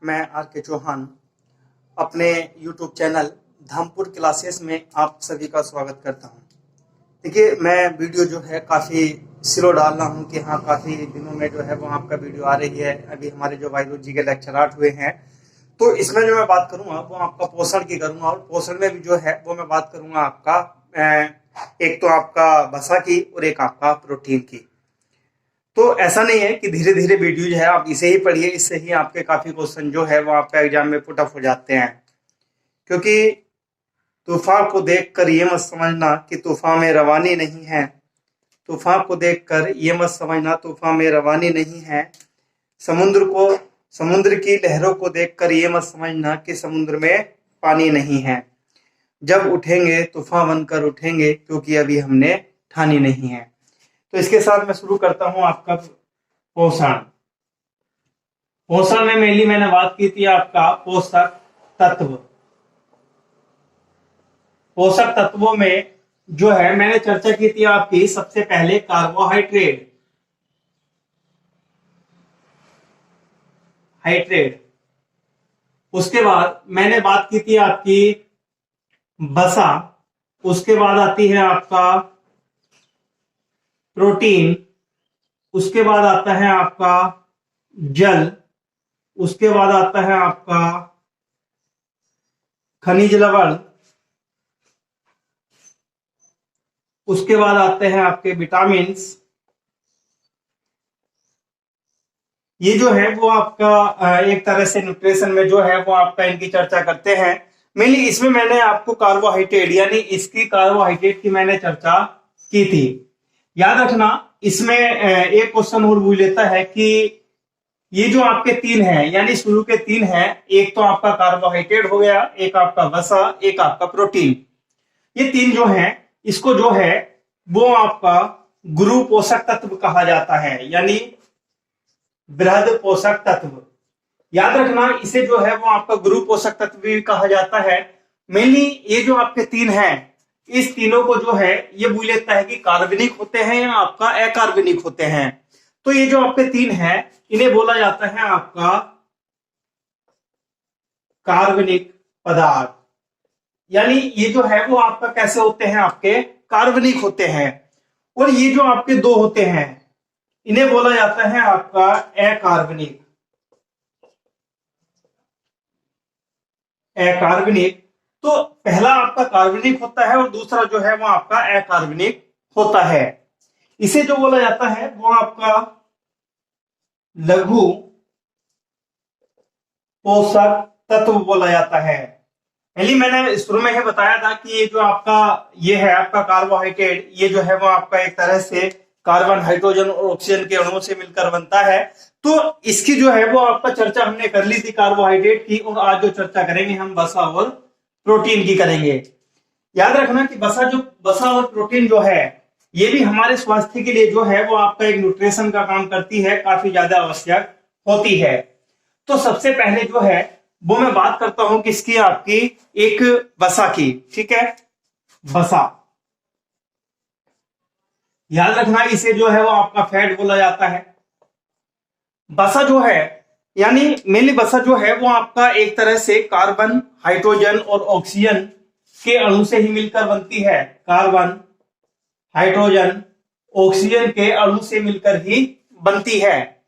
मैं आर के चौहान अपने YouTube चैनल धामपुर क्लासेस में आप सभी का स्वागत करता हूं। देखिए, मैं वीडियो जो है काफ़ी स्लो डाल रहा हूं कि हाँ, काफ़ी दिनों में जो है वो आपका वीडियो आ रही है। अभी हमारे जो बायोलॉजी के लेक्चर 8 हुए हैं, तो इसमें जो मैं बात करूंगा वो आपका पोषण की करूंगा, और पोषण में भी जो है वो मैं बात करूंगा आपका एक तो आपका वसा की और एक आपका प्रोटीन की। तो ऐसा नहीं है कि धीरे धीरे वीडियो जो है आप इसे ही पढ़िए, इससे ही आपके काफी क्वेश्चन जो है वो आपका एग्जाम में पुट अप हो जाते हैं। क्योंकि तूफान को देखकर ये मत समझना कि तूफान में रवानी नहीं है। तूफान को देखकर ये मत समझना तूफान में रवानी नहीं है। समुद्र की लहरों को देखकर ये मत समझना कि समुद्र में पानी नहीं है। जब उठेंगे तूफान बनकर उठेंगे, क्योंकि अभी हमने ठानी नहीं है। तो इसके साथ मैं शुरू करता हूं आपका पोषण। पोषण में मेनली मैंने बात की थी आपका पोषक तत्व। पोषक तत्वों में जो है मैंने चर्चा की थी आपकी सबसे पहले कार्बोहाइड्रेट। उसके बाद मैंने बात की थी आपकी वसा। उसके बाद आती है आपका प्रोटीन। उसके बाद आता है आपका जल। उसके बाद आता है आपका खनिज लवण। उसके बाद आते हैं आपके विटामिन्स। ये जो है वो आपका एक तरह से न्यूट्रिशन में जो है वो आपका इनकी चर्चा करते हैं। मेनली इसमें मैंने आपको कार्बोहाइड्रेट यानी इसकी कार्बोहाइड्रेट की मैंने चर्चा की थी। याद रखना, इसमें एक क्वेश्चन और पूछ लेता है कि ये जो आपके तीन हैं, यानी शुरू के तीन हैं, एक तो आपका कार्बोहाइड्रेट हो गया, एक आपका वसा, एक आपका प्रोटीन। ये तीन जो हैं, इसको जो है वो आपका गुरु पोषक तत्व कहा जाता है, यानी बृहद पोषक तत्व। याद रखना, इसे जो है वो आपका गुरु पोषक तत्व भी कहा जाता है। मेनली ये जो आपके तीन हैं, इस तीनों को जो है ये पूछ लेता है कि कार्बनिक होते हैं या आपका अकार्बनिक होते हैं। तो ये जो आपके तीन हैं, इन्हें बोला जाता है आपका कार्बनिक पदार्थ। यानी ये जो है वो आपका कैसे होते हैं, आपके कार्बनिक होते हैं। और ये जो आपके दो होते हैं, इन्हें बोला जाता है आपका अकार्बनिक। तो पहला आपका कार्बनिक होता है और दूसरा जो है वो आपका अकार्बनिक होता है। इसे जो बोला जाता है वो आपका लघु पोषक तत्व बोला जाता है। पहले मैंने शुरू में ही बताया था कि ये जो आपका ये है आपका कार्बोहाइड्रेट, ये जो है वो आपका एक तरह से कार्बन, हाइड्रोजन और ऑक्सीजन के अणुओं से मिलकर बनता है। तो इसकी जो है वो आपका चर्चा हमने कर ली थी कार्बोहाइड्रेट की, और आज जो चर्चा करेंगे हम वसा और प्रोटीन की करेंगे। याद रखना कि वसा और प्रोटीन जो है ये भी हमारे स्वास्थ्य के लिए जो है वो आपका एक न्यूट्रिशन का काम करती है, काफी ज्यादा आवश्यक होती है। तो सबसे पहले जो है वो मैं बात करता हूं किसकी, आपकी एक वसा की। ठीक है, वसा। याद रखना, इसे जो है वो आपका फैट बोला जाता है। वसा जो है यानी मेनली वसा जो है वो आपका एक तरह से कार्बन, हाइड्रोजन और ऑक्सीजन के अणु से ही मिलकर बनती है। कार्बन, हाइड्रोजन, ऑक्सीजन के अणु से मिलकर ही बनती है।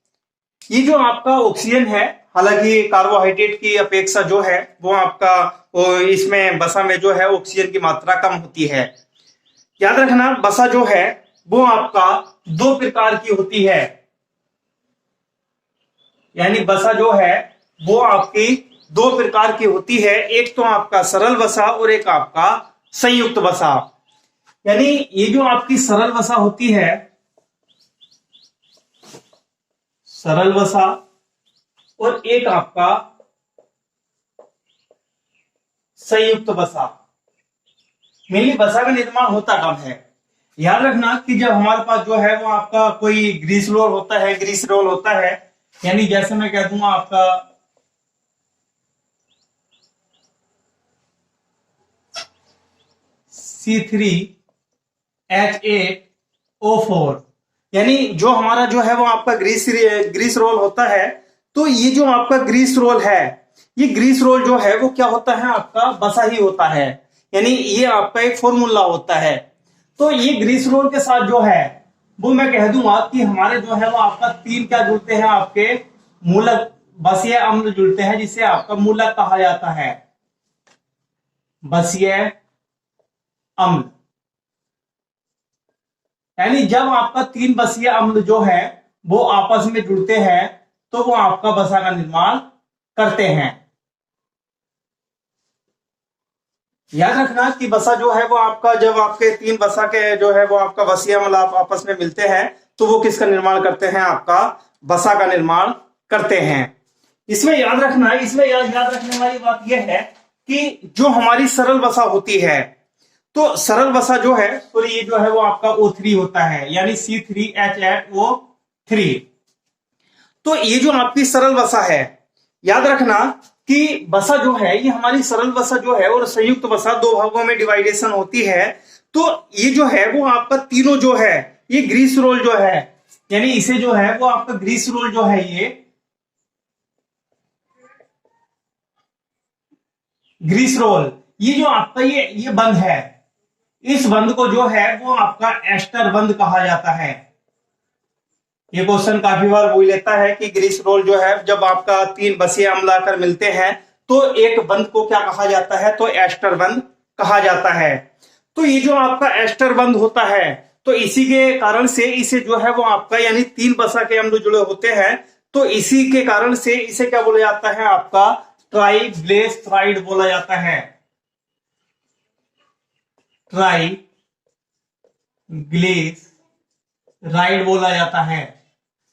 ये जो आपका ऑक्सीजन है, हालांकि कार्बोहाइड्रेट की अपेक्षा जो है वो आपका इसमें वसा में जो है ऑक्सीजन की मात्रा कम होती है। याद रखना, वसा जो है वो आपका दो प्रकार की होती है। यानी वसा जो है वो आपकी दो प्रकार की होती है, एक तो आपका सरल वसा और एक आपका संयुक्त वसा। यानी ये जो आपकी सरल वसा होती है, सरल वसा, और एक आपका संयुक्त वसा। मेनली वसा का निर्माण होता कब है? याद रखना कि जब हमारे पास जो है वो आपका कोई ग्रीस रोल होता है, यानी जैसे मैं कह दूंगा आपका C3H8O4, यानी जो हमारा जो है वो आपका ग्रीस रोल होता है, तो ये जो आपका ग्रीस रोल है, ये ग्रीस रोल जो है वो क्या होता है, आपका बसा ही होता है, यानी ये आपका एक फॉर्मूला होता है। तो ये ग्रीस रोल के साथ जो है वो मैं कह दूंगा कि हमारे जो है वो आपका तीन क्या जुड़ते हैं, आपके मूलक बसीय अम्ल जुड़ते हैं, जिसे आपका मूलक कहा जाता है, बसीय अम्ल। यानी जब आपका तीन बसीय अम्ल जो है वो आपस में जुड़ते हैं तो वो आपका बसा का निर्माण करते हैं। याद रखना कि बसा जो है वो आपका, जब आपके तीन बसा के जो है वो आपका बसीय अम्ल आपस में मिलते हैं तो वो किसका निर्माण करते हैं, आपका बसा का निर्माण करते हैं। इसमें याद रखना, इसमें याद रखने वाली बात यह है कि जो हमारी सरल बसा होती है, तो सरल बसा जो है, तो ये जो है वो आपका O3 होता है, यानी C3H8O3। तो ये जो आपकी सरल बसा है, याद रखना कि बसा जो है, ये हमारी सरल बसा जो है और संयुक्त बसा दो भागों में डिवाइडेशन होती है। तो ये जो है वो आपका तीनों जो है ये ग्रीस रोल जो है, यानी इसे जो है वो आपका ग्रीस रोल जो है, ये ग्रीस रोल, ये जो आपका ये बंध है, इस बंध को जो है वो आपका एस्टर बंध कहा जाता है। ये क्वेश्चन काफी बार पूछ लेता है कि ग्रीस रोल जो है जब आपका तीन बसीय अम्ल आकर मिलते हैं तो एक बंध को क्या कहा जाता है, तो एस्टर बंध कहा जाता है। तो ये जो आपका एस्टर बंध होता है, तो इसी के कारण से इसे जो है वो आपका, यानी तीन बसा के अम्ल जुड़े होते हैं, तो इसी के कारण से इसे क्या बोला जाता है, आपका ट्राइग्लिसराइड बोला जाता है, ट्राइग्लिसराइड बोला जाता है।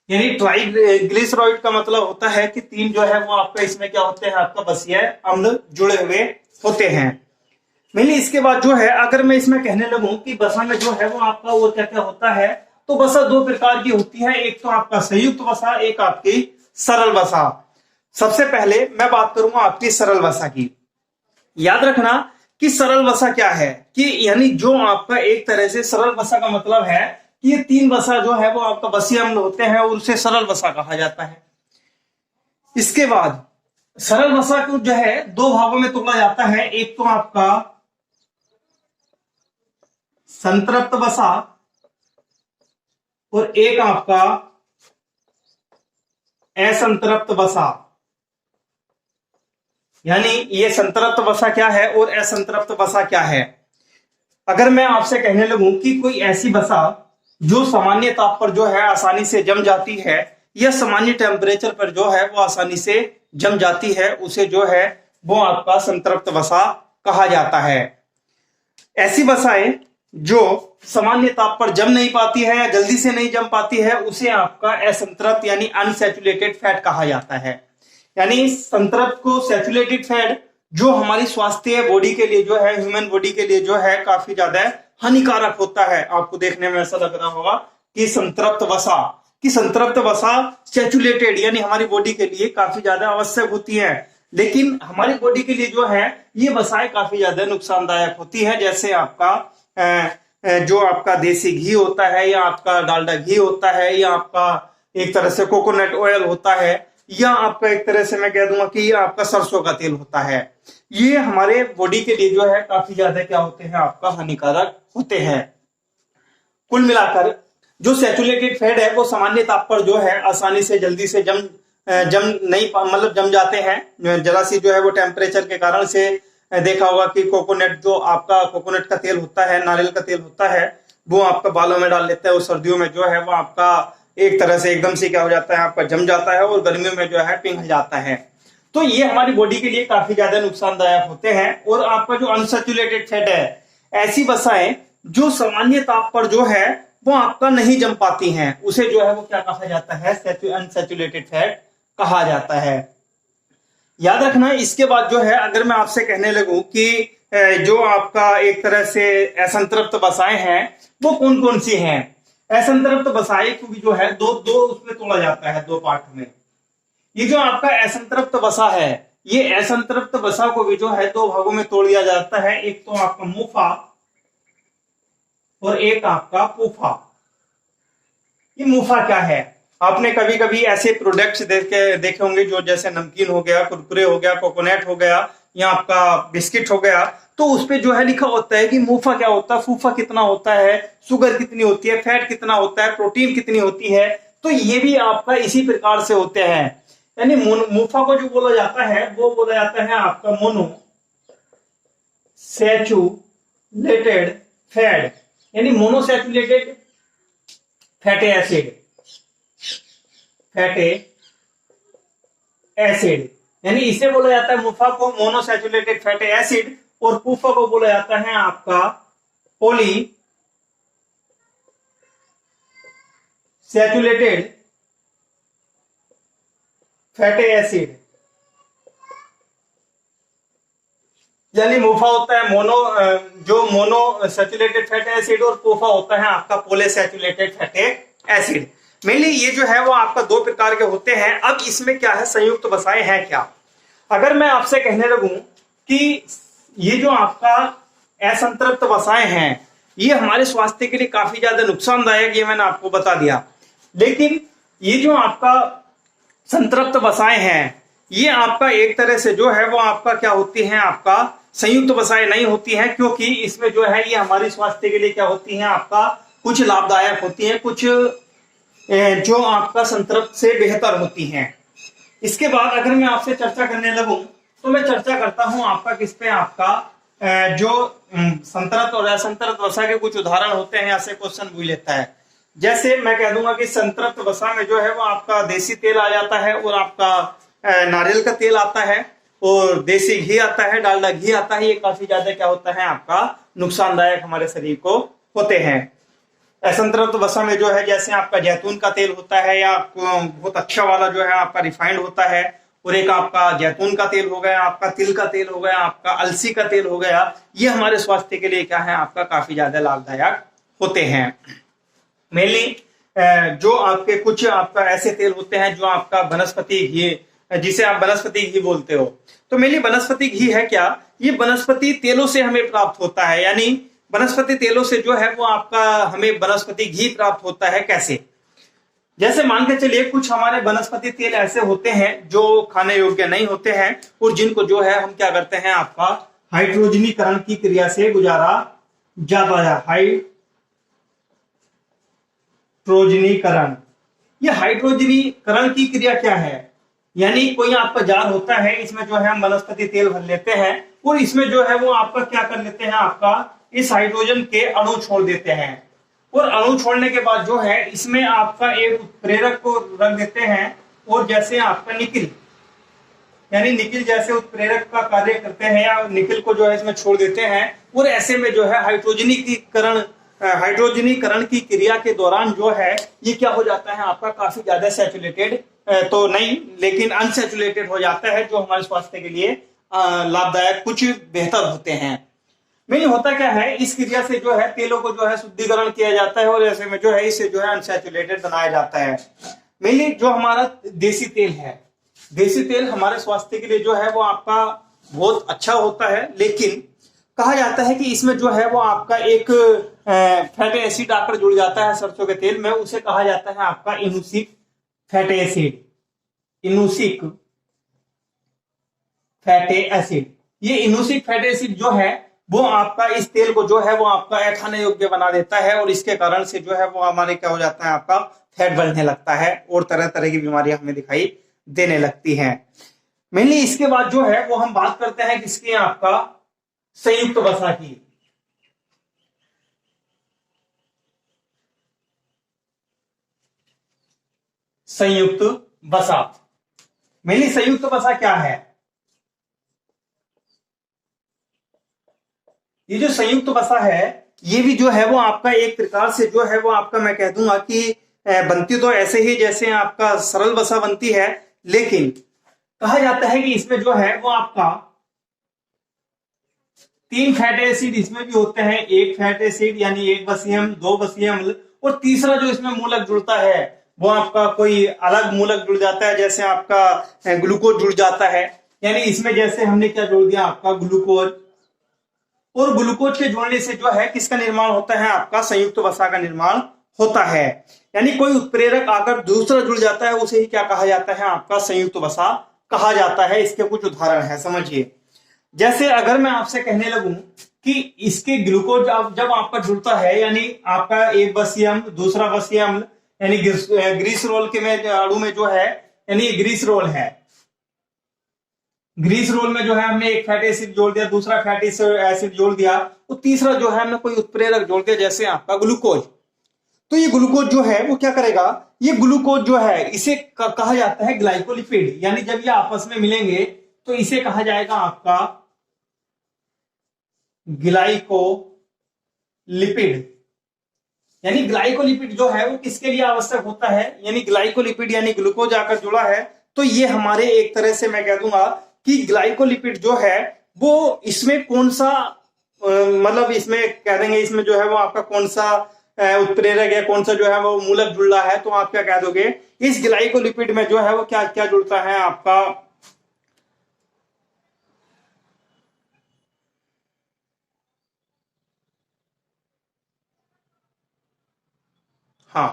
यानी ट्राइग्लिसराइड का मतलब होता है कि तीन जो है वो आपका इसमें क्या होते हैं, आपका बसीय अम्ल जुड़े हुए होते हैं। मैंने इसके बाद जो है अगर मैं इसमें कहने लगूं कि बसा में जो है वो आपका वो क्या क्या होता है, तो बसा दो प्रकार की होती है, एक तो आपका संयुक्त बसा, एक आपकी सरल बसा। सबसे पहले मैं बात करूंगा आपकी सरल बसा की। याद रखना कि सरल बसा क्या है, कि यानी जो आपका एक तरह से सरल बसा का मतलब है कि ये तीन बसा जो है वो आपका बसीय अम्ल होते हैं और उसे सरल बसा कहा जाता है। इसके बाद सरल बसा को जो है दो भागों में तोड़ा जाता है, एक तो आपका संतृप्त बसा और एक आपका असंतृप्त बसा। यानी ये संतृप्त बसा क्या है और असंतृप्त बसा क्या है। अगर मैं आपसे कहने लगूं कि कोई ऐसी बसा जो सामान्य ताप पर जो है आसानी से जम जाती है या सामान्य टेम्परेचर पर जो है वो आसानी से जम जाती है, उसे जो है वो आपका संतृप्त बसा कहा जाता है। ऐसी बसाएं जो सामान्य ताप पर जम नहीं पाती है या जल्दी से नहीं जम पाती है, उसे आपका असंतृप्त यानी अनसैचुरेटेड फैट कहा जाता है। यानी संतृप्त को सैचुरेटेड फैट जो हमारी स्वास्थ्य बॉडी के लिए जो है, ह्यूमन बॉडी के लिए जो है काफी ज्यादा हानिकारक होता है। आपको देखने में ऐसा लग रहा होगा कि संतृप्त वसा सैचुरेटेड यानी हमारी बॉडी के लिए काफी ज्यादा आवश्यक होती है, लेकिन हमारी बॉडी के लिए जो है ये वसाएं काफी ज्यादा नुकसानदायक होती है। जैसे आपका जो आपका देसी घी होता है या आपका डालडा घी होता है या आपका एक तरह से कोकोनट ऑयल होता है या आपका एक तरह से मैं कह दूंगा कि ये आपका सरसों का तेल होता है, ये हमारे बॉडी के लिए जो है काफी ज्यादा क्या होते हैं, आपका हानिकारक होते हैं। कुल मिलाकर जो सैचुरेटेड फैट है वो सामान्य ताप पर जो है आसानी से जल्दी से जम नहीं मतलब जम जाते हैं। जरा सी जो है वो टेम्परेचर के कारण से देखा होगा कि कोकोनट जो आपका कोकोनट का तेल होता है, नारियल का तेल होता है, वो आपका बालों में डाल लेता है, वो सर्दियों में जो है वो आपका एक तरह से एकदम से क्या हो जाता है, आपका जम जाता है और गर्मियों में जो है पिघल जाता है। तो ये हमारी बॉडी के लिए काफी ज्यादा नुकसानदायक होते हैं। और आपका जो अनसैचुरेटेड फैट है, ऐसी वसाएं जो सामान्य ताप पर जो है वो आपका नहीं जम पाती हैं, उसे जो है वो क्या कहा जाता है, अनसैचुरेटेड फैट कहा जाता है। याद रखना इसके बाद जो है अगर मैं आपसे कहने लगूं कि जो आपका एक तरह से असंतृप्त वसाएं हैं वो कौन कौन सी हैं। असंतृप्त वसाएं को भी जो है दो उसमें तोड़ा जाता है, दो पार्ट में। ये जो आपका असंतृप्त वसा है, ये असंतृप्त वसा को भी जो है दो भागों में तोड़ दिया जाता है, एक तो आपका मुफा और एक आपका पूफा। ये मुफा क्या है, आपने कभी कभी ऐसे प्रोडक्ट्स देखे होंगे जो जैसे नमकीन हो गया, कुरकुरे हो गया, कोकोनट हो गया या आपका बिस्किट हो गया, तो उस पे जो है लिखा होता है कि मूफा क्या होता है, फूफा कितना होता है, शुगर कितनी होती है, फैट कितना होता है, प्रोटीन कितनी होती है। तो ये भी आपका इसी प्रकार से होते हैं। यानी मूफा को जो बोला जाता है वो बोला जाता है आपका मोनो सैचुरेटेड फैट, यानी monosaturated fatty acid, fatty acid, यानी इसे बोला जाता है मुफा को मोनोसैचुरेटेड फैटी एसिड, और पूफा को बोला जाता है आपका पॉली सैचुरेटेड फैटी एसिड। यानी मुफा होता है जो मोनो सैचुरेटेड फैटी एसिड, और पूफा होता है आपका पॉलीसैचुरेटेड फैटी एसिड। मेनली ये जो है वो आपका दो प्रकार के होते हैं। अब इसमें क्या है, संयुक्त वसाएं हैं क्या। अगर मैं आपसे कहने लगूं कि ये जो आपका असंतृप्त वसाएं हैं ये हमारे स्वास्थ्य के लिए काफी ज्यादा नुकसानदायक, ये मैंने आपको बता दिया। लेकिन ये जो आपका संतृप्त वसाएं हैं ये आपका एक तरह से जो है वो आपका क्या होती है, आपका संयुक्त वसाएं नहीं होती हैं, क्योंकि इसमें जो है ये हमारे स्वास्थ्य के लिए क्या होती हैं, आपका कुछ लाभदायक होती हैं, कुछ जो आपका संतृप्त से बेहतर होती हैं। इसके बाद अगर मैं आपसे चर्चा करने लगूं तो मैं चर्चा करता हूं आपका किस पे, आपका जो संतृप्त और असंतृप्त वसा के कुछ उदाहरण होते हैं, ऐसे क्वेश्चन पूछ लेता है। जैसे मैं कह दूंगा कि संतृप्त वसा में जो है वो आपका देसी तेल आ जाता है, और आपका नारियल का तेल आता है, और देसी घी आता है, डालडा घी आता है। ये काफी ज्यादा क्या होता है, आपका नुकसानदायक हमारे शरीर को होते हैं। असंतृप्त वसा में जो है जैसे आपका जैतून का तेल होता है, या बहुत अच्छा वाला जो है आपका रिफाइंड होता है, और एक आपका जैतून का तेल हो गया, आपका तिल का तेल हो गया, आपका अलसी का तेल हो गया। ये हमारे स्वास्थ्य के लिए क्या है, आपका काफी ज्यादा लाभदायक होते हैं। मेनली जो आपके कुछ आपका ऐसे तेल होते हैं जो आपका वनस्पति घी, जिसे आप वनस्पति घी बोलते हो। तो मेनली वनस्पति घी है क्या, ये वनस्पति तेलों से हमें प्राप्त होता है। यानी वनस्पति तेलों से जो है वो आपका हमें वनस्पति घी प्राप्त होता है। कैसे, जैसे मान के चलिए कुछ हमारे वनस्पति तेल ऐसे होते हैं जो खाने योग्य नहीं होते हैं, और जिनको जो है हम क्या करते हैं, आपका हाइड्रोजनीकरण की क्रिया से गुजारा जाता है। हाइड्रोजनीकरण, ये हाइड्रोजनीकरण की क्रिया क्या है, यानी कोई आपका जार होता है, इसमें जो है हम वनस्पति तेल भर लेते हैं, और इसमें जो है वो आपका क्या कर लेते हैं, आपका इस हाइड्रोजन के अणु छोड़ देते हैं, और अणु छोड़ने के बाद जो है इसमें आपका एक उत्प्रेरक को रख देते हैं, और जैसे आपका निकिल, यानी निकिल जैसे उत्प्रेरक का कार्य करते हैं, या निकिल को जो है इसमें छोड़ देते हैं, और ऐसे में जो है हाइड्रोजनीकरण की क्रिया के दौरान जो है ये क्या हो जाता है, आपका काफी ज्यादा सैचुरेटेड तो नहीं लेकिन अनसैचुरेटेड हो जाता है, जो हमारे स्वास्थ्य के लिए लाभदायक कुछ बेहतर होते हैं। में होता क्या है, इस क्रिया से जो है तेलों को जो है शुद्धिकरण किया जाता है, और ऐसे में जो है इसे जो है अनसैचुरेटेड बनाया जाता है। मेनली जो हमारा देसी तेल है, देसी तेल हमारे स्वास्थ्य के लिए जो है वो आपका बहुत अच्छा होता है, लेकिन कहा जाता है कि इसमें जो है वो आपका एक फैटी एसिड आकर जुड़ जाता है सरसों के तेल में, उसे कहा जाता है आपका इनुसिक फैटी एसिड। इनुसिक फैटी एसिड, ये इनुसिक फैटी एसिड जो है वो आपका इस तेल को जो है वो आपका अखाने योग्य बना देता है, और इसके कारण से जो है वो हमारे क्या हो जाता है, आपका फैट बढ़ने लगता है, और तरह तरह की बीमारियां हमें दिखाई देने लगती हैं। मेनली इसके बाद जो है वो हम बात करते हैं किसकी, आपका संयुक्त वसा की। संयुक्त वसा, मेनली संयुक्त वसा क्या है, ये जो संयुक्त वसा है ये भी जो है वो आपका एक प्रकार से जो है वो आपका मैं कह दूंगा कि बनती तो ऐसे ही जैसे आपका सरल वसा बनती है, लेकिन कहा जाता है कि इसमें जो है वो आपका 3 फैटी एसिड इसमें भी होते हैं। एक फैटी एसिड यानी एक बसीय अम्ल, 2 बसीय अम्ल, और तीसरा जो इसमें मूलक जुड़ता है वो आपका कोई अलग मूलक जुड़ जाता है, जैसे आपका ग्लूकोज जुड़ जाता है। यानी इसमें जैसे हमने क्या जोड़ दिया, आपका ग्लूकोज, और ग्लूकोज के जोड़ने से जो है किसका निर्माण होता है, आपका संयुक्त वसा का निर्माण होता है। यानी कोई उत्प्रेरक आकर दूसरा जुड़ जाता है, उसे ही क्या कहा जाता है, आपका संयुक्त वसा कहा जाता है। इसके कुछ उदाहरण है, समझिए। जैसे अगर मैं आपसे कहने लगूं कि इसके ग्लूकोज जब आपका जुड़ता है, यानी आपका एक बसीय अम्ल दूसरा बसीय अम्ल, यानी ग्रीसरोल के में अणु में जो है, यानी ग्रीसरोल है, ग्रीसरोल में जो है हमने एक फैटी एसिड जोड़ दिया, दूसरा फैटी एसिड जोड़ दिया, तो तीसरा जो है हमने कोई उत्प्रेरक जोड़ दिया, जैसे आपका ग्लूकोज। तो ये ग्लूकोज जो है वो क्या करेगा, ये ग्लूकोज जो है इसे कहा जाता है ग्लाइकोलिपिड, यानी जब ये आपस में मिलेंगे तो इसे कहा जाएगा आपका ग्लाइकोलिपिड। यानी ग्लाइकोलिपिड जो है वो किसके लिए आवश्यक होता है, यानी ग्लाइकोलिपिड यानी ग्लूकोज आकर जुड़ा है तो ये हमारे एक तरह से मैं कह दूंगा कि ग्लाइकोलिपिड जो है वो इसमें कौन सा मतलब इसमें कह देंगे, इसमें जो है वो आपका कौन सा उत्प्रेरक है, कौन सा जो है वो मूलक जुड़ रहा है, तो आप क्या कह दोगे, इस ग्लाइकोलिपिड में जो है वो क्या क्या जुड़ता है आपका, हाँ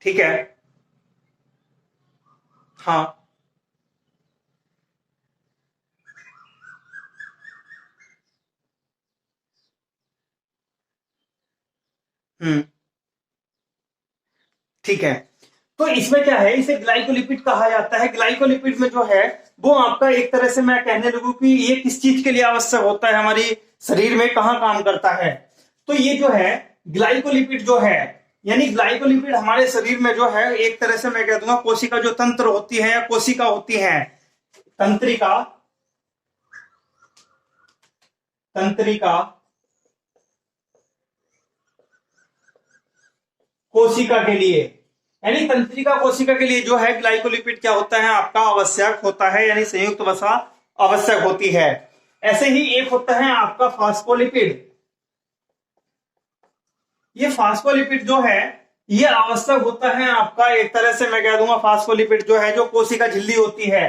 ठीक है, हाँ ठीक है। तो इसमें क्या है, इसे ग्लाइकोलिपिड कहा जाता है। ग्लाइकोलिपिड में जो है वो आपका एक तरह से मैं कहने लगूं कि ये किस चीज के लिए आवश्यक होता है, हमारी शरीर में कहां काम करता है। तो ये जो है ग्लाइकोलिपिड जो है, यानी ग्लाइकोलिपिड हमारे शरीर में जो है एक तरह से मैं कह दूंगा कोशिका जो तंत्र होती है या कोशिका होती है, तंत्रिका, तंत्रिका कोशिका के लिए, यानी तंत्रिका कोशिका के लिए जो है ग्लाइकोलिपिड क्या होता है आपका आवश्यक होता है, यानी संयुक्त वसा आवश्यक होती है। ऐसे ही एक होता है आपका फास्फोलिपिड। ये फास्फोलिपिड जो है ये आवश्यक होता है आपका एक तरह से मैं कह दूंगा, फास्फोलिपिड जो है जो कोशिका झिल्ली होती है,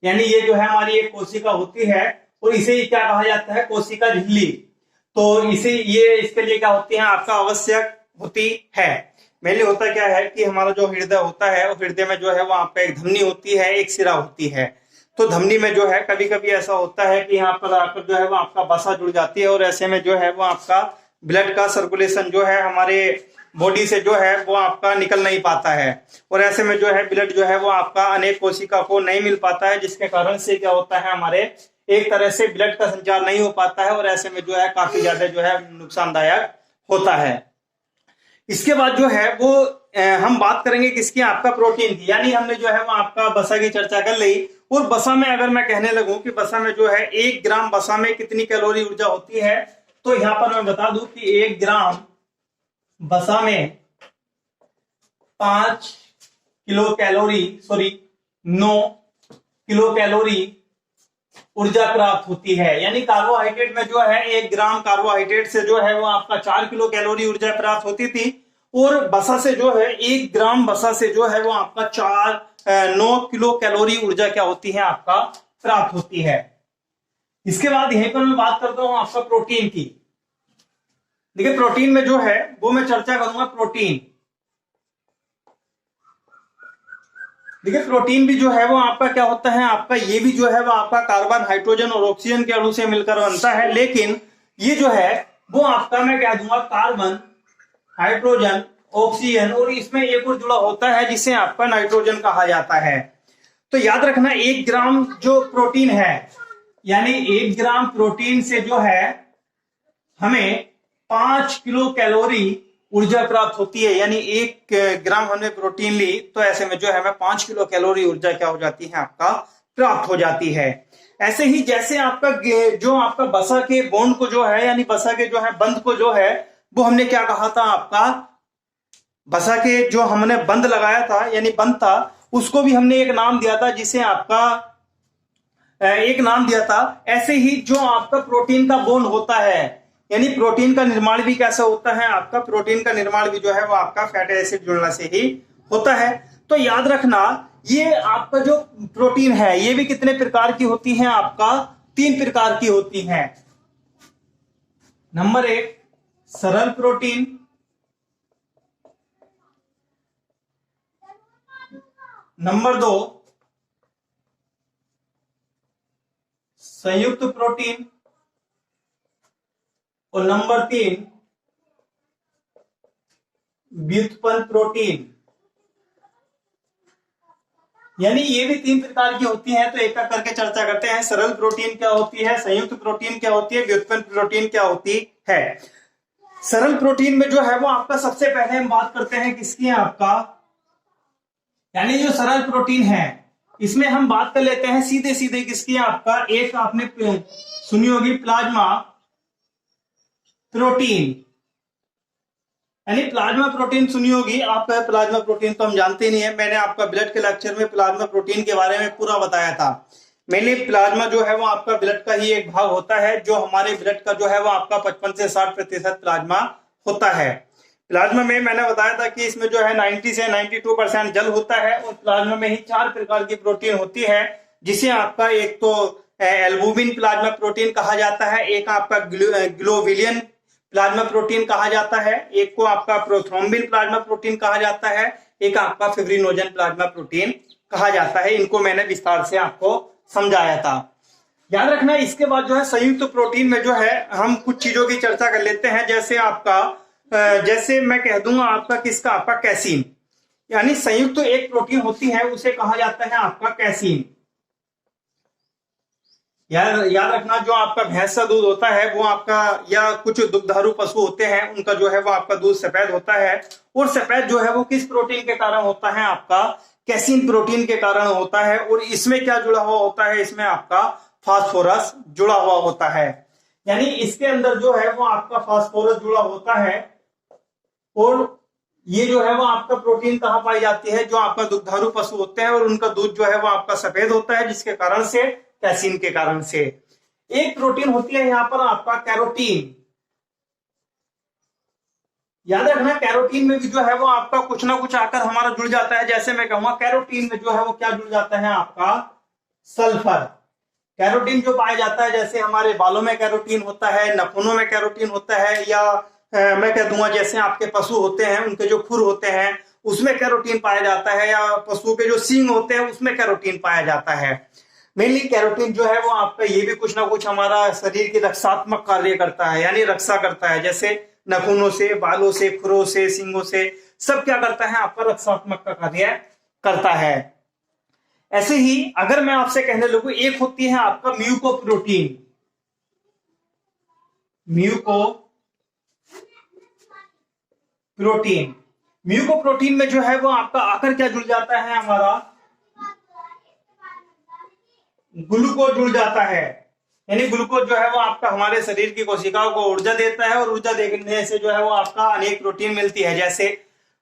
यानी ये जो है हमारी एक कोशिका होती है और इसे ही क्या कहा जाता है, कोशिका झिल्ली। तो इसे ये इसके लिए क्या होती है आपका आवश्यक होती है। मेनली होता क्या है कि हमारा जो हृदय होता है, हृदय में जो है वो आपका एक धमनी होती है, एक सिरा होती है। तो धमनी में जो है कभी कभी ऐसा होता है कि यहाँ पर आकर जो है वो आपका वसा जुड़ जाती है और ऐसे में जो है वो आपका ब्लड का सर्कुलेशन जो है हमारे बॉडी से जो है वो आपका निकल नहीं पाता है, और ऐसे में जो है ब्लड जो है वो आपका अनेक कोशिका को नहीं मिल पाता है, जिसके कारण से क्या होता है हमारे एक तरह से ब्लड का संचार नहीं हो पाता है और ऐसे में जो है काफी ज्यादा जो है नुकसानदायक होता है। इसके बाद जो है वो हम बात करेंगे किसकी, आपका प्रोटीन की। यानी हमने जो है वो आपका वसा की चर्चा कर ली, और वसा में अगर मैं कहने लगूं कि वसा में जो है 1 ग्राम वसा में कितनी कैलोरी ऊर्जा होती है, तो यहां पर मैं बता दूं कि 1 ग्राम वसा में 5 किलो कैलोरी 9 किलो कैलोरी ऊर्जा प्राप्त होती है। यानी कार्बोहाइड्रेट में जो है 1 ग्राम कार्बोहाइड्रेट से जो है वो आपका 4 किलो कैलोरी ऊर्जा प्राप्त होती थी, और वसा से जो है 1 ग्राम वसा से जो है वो आपका 9 किलो कैलोरी ऊर्जा क्या होती है आपका प्राप्त होती है। इसके बाद यहीं पर मैं बात करता हूं आपका प्रोटीन की। देखिए प्रोटीन में जो है वो मैं चर्चा करूंगा प्रोटीन। देखिए प्रोटीन भी जो है वो आपका क्या होता है, आपका ये भी जो है वो आपका कार्बन हाइड्रोजन और ऑक्सीजन के अणु से मिलकर बनता है, लेकिन ये जो है वो आपका मैं कह दूंगा कार्बन हाइड्रोजन ऑक्सीजन और इसमें एक और जुड़ा होता है जिसे आपका नाइट्रोजन कहा जाता है। तो याद रखना 1 ग्राम जो प्रोटीन है, यानी 1 ग्राम प्रोटीन से जो है हमें 5 किलो कैलोरी ऊर्जा प्राप्त होती है। यानी 1 ग्राम हमने प्रोटीन ली तो ऐसे में जो है हमें 5 किलो कैलोरी ऊर्जा क्या हो जाती है आपका प्राप्त हो जाती है। ऐसे ही जैसे आपका जो आपका वसा के बॉन्ड को जो है, यानी वसा के जो है बंध को जो है वो हमने क्या कहा था, आपका वसा के जो हमने बंध लगाया था यानी बंध था, उसको भी हमने एक नाम दिया था, जिसे आपका एक नाम दिया था। ऐसे ही जो आपका प्रोटीन का बॉन्ड होता है, यानी प्रोटीन का निर्माण भी कैसा होता है, आपका प्रोटीन का निर्माण भी जो है वो आपका फैटी एसिड जुड़ने से ही होता है। तो याद रखना ये आपका जो प्रोटीन है ये भी कितने प्रकार की होती है, आपका 3 प्रकार की होती है। नंबर 1 सरल प्रोटीन, नंबर 2 संयुक्त प्रोटीन और नंबर 3 व्युत्पन्न प्रोटीन। यानी ये भी 3 प्रकार की होती हैं, तो एक एक करके चर्चा करते हैं। सरल प्रोटीन क्या होती है, संयुक्त प्रोटीन क्या होती है, व्युत्पन्न प्रोटीन क्या होती है। सरल प्रोटीन में जो है वो आपका सबसे पहले हम बात करते हैं किसकी है आपका, यानी जो सरल प्रोटीन है इसमें हम बात कर लेते हैं सीधे सीधे किसकी है आपका, एक आपने सुनी होगी प्लाज्मा प्रोटीन, यानी प्लाज्मा प्रोटीन सुनी होगी आप। प्लाज्मा प्रोटीन तो हम जानते नहीं है, मैंने आपका ब्लड के लेक्चर में प्लाज्मा प्रोटीन के बारे में पूरा बताया था। मेनली प्लाज्मा जो है वो आपका ब्लड का ही एक भाग होता है, जो हमारे ब्लड का जो है वो आपका 55 से 60% प्लाज्मा होता है। प्लाज्मा में मैंने बताया था कि इसमें जो है 90 से 92% जल होता है, और प्लाज्मा में ही 4 प्रकार की प्रोटीन होती है, जिसे आपका एक तो एल्बुमिन प्लाज्मा प्रोटीन कहा जाता है, एक आपका ग्लोबुलिन प्लाज्मा प्रोटीन कहा जाता है, एक को आपका प्रोथ्रोम्बिन प्लाज्मा प्रोटीन कहा जाता है, एक आपका फिब्रिनोजन प्लाज्मा प्रोटीन कहा जाता है। इनको मैंने विस्तार से आपको समझाया था, याद रखना। इसके बाद जो है संयुक्त प्रोटीन में जो है हम कुछ चीजों की चर्चा कर लेते हैं, जैसे आपका जैसे मैं कह दूंगा आपका किसका, आपका कैसीन, यानी संयुक्त एक प्रोटीन होती है उसे कहा जाता है आपका कैसीन। याद रखना, जो आपका भैंस का दूध होता है वो आपका, या कुछ दुग्धारू पशु होते हैं उनका जो है वो आपका दूध सफेद होता है, और सफेद जो है वो किस प्रोटीन के कारण होता है आपका, कैसीन प्रोटीन के कारण होता है। और इसमें क्या जुड़ा हुआ होता है, इसमें आपका फास्फोरस जुड़ा हुआ होता है, यानी इसके अंदर जो है वो आपका फास्फोरस जुड़ा होता है। और ये जो है वो आपका प्रोटीन कहाँ पाई जाती है, जो आपका दुग्धारू पशु होते हैं और उनका दूध जो है वो आपका सफेद होता है, जिसके कारण से, कैसीन के कारण से। एक प्रोटीन होती है यहां पर आपका कैरोटीन, याद रखना कैरोटीन में भी जो है वो आपका कुछ ना कुछ आकर हमारा जुड़ जाता है। जैसे मैं कहूंगा कैरोटीन में जो है वो क्या जुड़ जाता है आपका, सल्फर। कैरोटीन जो पाया जाता है, जैसे हमारे बालों में कैरोटीन होता है, नाखूनों में कैरोटीन होता है, या मैं कह दूंगा जैसे आपके पशु होते हैं उनके जो खुर होते हैं उसमें कैरोटीन पाया जाता है, या पशु के जो सींग होते हैं उसमें कैरोटीन पाया जाता है। मेनली कैरोटीन जो है वो आपका ये भी कुछ ना कुछ हमारा शरीर की रक्षात्मक कार्य करता है, यानी रक्षा करता है, जैसे नाखूनों से, बालों से, खुरों से, सींगों से, सब क्या करता है आपका रक्षात्मक का कार्य करता है। ऐसे ही अगर मैं आपसे कहने लगूं, एक होती है आपका म्यूकोप्रोटीन, म्यूकोप्रोटीन। म्यूकोप्रोटीन में जो है वो आपका आकर क्या जुड़ जाता है, हमारा ग्लूकोज जुड़ जाता है, यानी ग्लूकोज जो है वो आपका हमारे शरीर की कोशिकाओं को ऊर्जा देता है, और ऊर्जा देने से जो है वो आपका अनेक प्रोटीन मिलती है। जैसे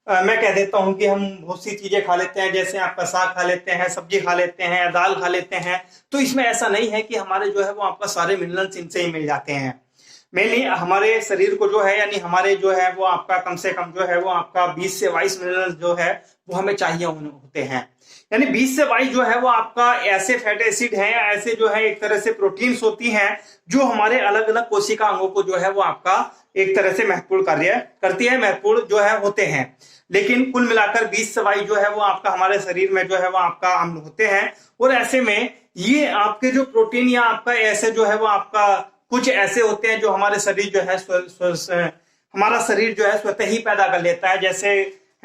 मैं कह देता हूं कि हम बहुत सी चीजें खा लेते हैं, जैसे आपका साग खा लेते हैं, सब्जी खा लेते हैं, दाल खा लेते हैं, तो इसमें ऐसा नहीं है कि हमारे जो है वो आपका सारे मिनरल्स इनसे ही मिल जाते हैं। मेनली हमारे शरीर को जो है, यानी हमारे जो है वो आपका कम से कम जो है वो आपका 20 से 22 मिनरल्स जो है वो हमें चाहिए होते हैं। यानी 20 से 22 जो है वो आपका ऐसे फैटी एसिड हैं, ऐसे जो है एक तरह से प्रोटीन्स होती हैं, जो हमारे अलग अलग कोशिका अंगों को जो है वो आपका एक तरह से महत्वपूर्ण कार्य करती है, महत्वपूर्ण जो है होते हैं। लेकिन कुल मिलाकर 20 से 22 जो है वो आपका हमारे शरीर में जो है वो आपका अम्ल होते हैं। और ऐसे में ये आपके जो प्रोटीन या आपका ऐसे जो है वो आपका कुछ ऐसे होते हैं जो हमारे शरीर जो है हमारा शरीर जो है स्वतः ही पैदा कर लेता है। जैसे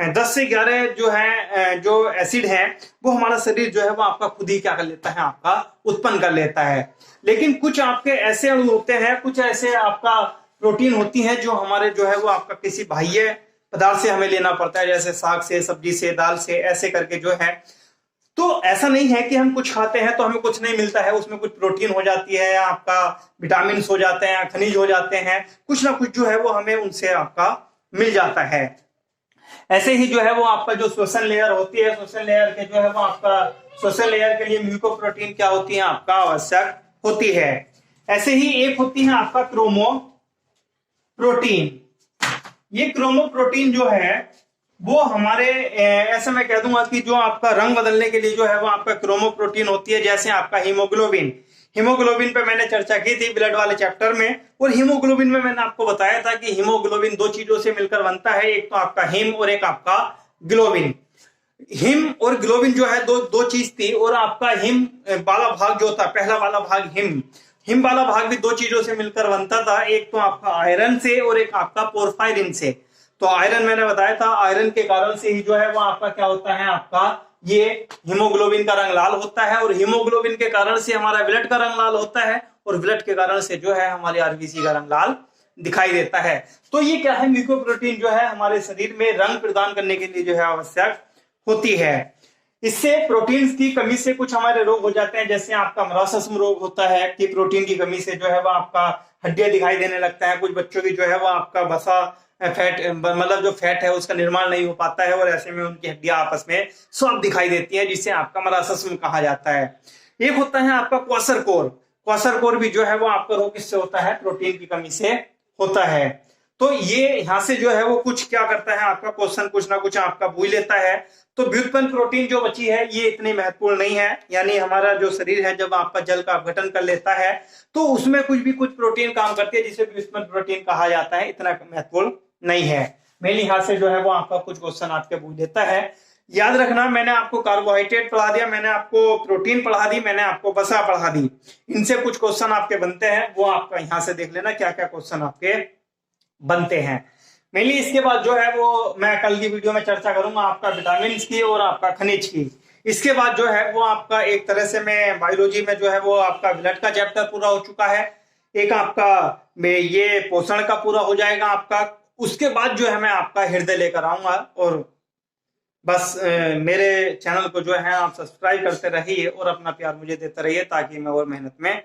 10 से 11 जो है जो एसिड है वो हमारा शरीर जो है वो आपका खुद ही क्या कर लेता है, आपका उत्पन्न कर लेता है। लेकिन कुछ आपके ऐसे अणु होते हैं, कुछ ऐसे आपका प्रोटीन होती हैं जो हमारे जो है वो आपका किसी बाह्य पदार्थ से हमें लेना पड़ता है, जैसे साग से, सब्जी से, दाल से, ऐसे करके जो है। तो ऐसा नहीं है कि हम कुछ खाते हैं तो हमें कुछ नहीं मिलता है, उसमें कुछ प्रोटीन हो जाती है, या आपका विटामिन हो जाते हैं, खनिज हो जाते हैं, कुछ ना कुछ जो है वो हमें उनसे आपका मिल जाता है। ऐसे ही जो है वो आपका जो श्वसन लेयर होती है, श्वसन लेयर के जो है वो आपका श्वसन लेयर के लिए म्यूकोप्रोटीन क्या होती है, आपका आवश्यक होती है। ऐसे ही एक होती है आपका क्रोमोप्रोटीन। ये क्रोमोप्रोटीन जो है वो हमारे ऐसा मैं कह दूंगा कि जो आपका रंग बदलने के लिए जो है वो आपका क्रोमोप्रोटीन होती है। जैसे आपका हीमोग्लोबिन, हीमोग्लोबिन पे मैंने चर्चा की थी ब्लड वाले चैप्टर में, और हीमोग्लोबिन में मैंने आपको बताया था कि हीमोग्लोबिन 2 चीजों से मिलकर बनता है, एक तो आपका हीम और एक आपका ग्लोबिन। हिम और ग्लोबिन जो है दो दो चीज थी, और आपका हिम वाला भाग जो था, पहला वाला भाग हिम वाला भाग भी दो चीजों से मिलकर बनता था, एक तो आपका आयरन से और एक आपका पोरफायरिन से। तो आयरन मैंने बताया था, आयरन के कारण से ही जो है वो आपका क्या होता है, आपका ये हीमोग्लोबिन का रंग लाल होता है, और हीमोग्लोबिन के कारण से हमारा ब्लड का रंग लाल होता है, और ब्लड के कारण से जो है हमारी आरबीसी का रंग लाल दिखाई देता है। तो ये क्या है, म्यूकोप्रोटीन जो है हमारे शरीर में रंग प्रदान करने के लिए जो है आवश्यक होती है। इससे प्रोटीन्स की कमी से कुछ हमारे रोग हो जाते हैं, जैसे आपका मरासम रोग होता है कि प्रोटीन की कमी से जो है वो आपका हड्डियां दिखाई देने लगता है। कुछ बच्चों की जो है वो आपका वसा फैट, मतलब जो फैट है उसका निर्माण नहीं हो पाता है, और ऐसे में उनकी हड्डियां आपस में स्वाब दिखाई देती है, जिसे आपका मरासम कहा जाता है। एक होता है आपका क्वासरकोर। क्वासरकोर भी जो है वो आपका रोग किससे होता है, प्रोटीन की कमी से होता है। तो ये यहां से जो है वो कुछ क्या करता है, आपका क्वेश्चन कुछ ना कुछ आपका पूछ लेता है। तो व्युत्पन्न प्रोटीन जो बची है ये इतनी महत्वपूर्ण नहीं है, यानी हमारा जो शरीर है जब आपका जल का अपघटन कर लेता है तो उसमें कुछ प्रोटीन काम करती है जिसे व्युत्पन्न प्रोटीन कहा जाता है, इतना महत्वपूर्ण नहीं है। मेन लिहाज से जो है वो आपका कुछ क्वेश्चन आपके पूछ देता है। याद रखना, मैंने आपको कार्बोहाइड्रेट पढ़ा दिया, मैंने आपको प्रोटीन पढ़ा दी, मैंने आपको वसा पढ़ा दी, इनसे कुछ क्वेश्चन आपके बनते हैं, वो आपका यहां से देख लेना क्या क्या क्वेश्चन आपके बनते हैं। मेनली इसके बाद जो है वो मैं कल की वीडियो में चर्चा करूंगा आपका विटामिन की और आपका खनिज की। इसके बाद जो है वो आपका एक तरह से मैं बायोलॉजी में जो है वो आपका ब्लड का चैप्टर पूरा हो चुका है, एक आपका में ये पोषण का पूरा हो जाएगा आपका। उसके बाद जो है मैं आपका हृदय लेकर आऊंगा, और बस मेरे चैनल को जो है आप सब्सक्राइब करते रहिए और अपना प्यार मुझे देते रहिए, ताकि मैं और मेहनत में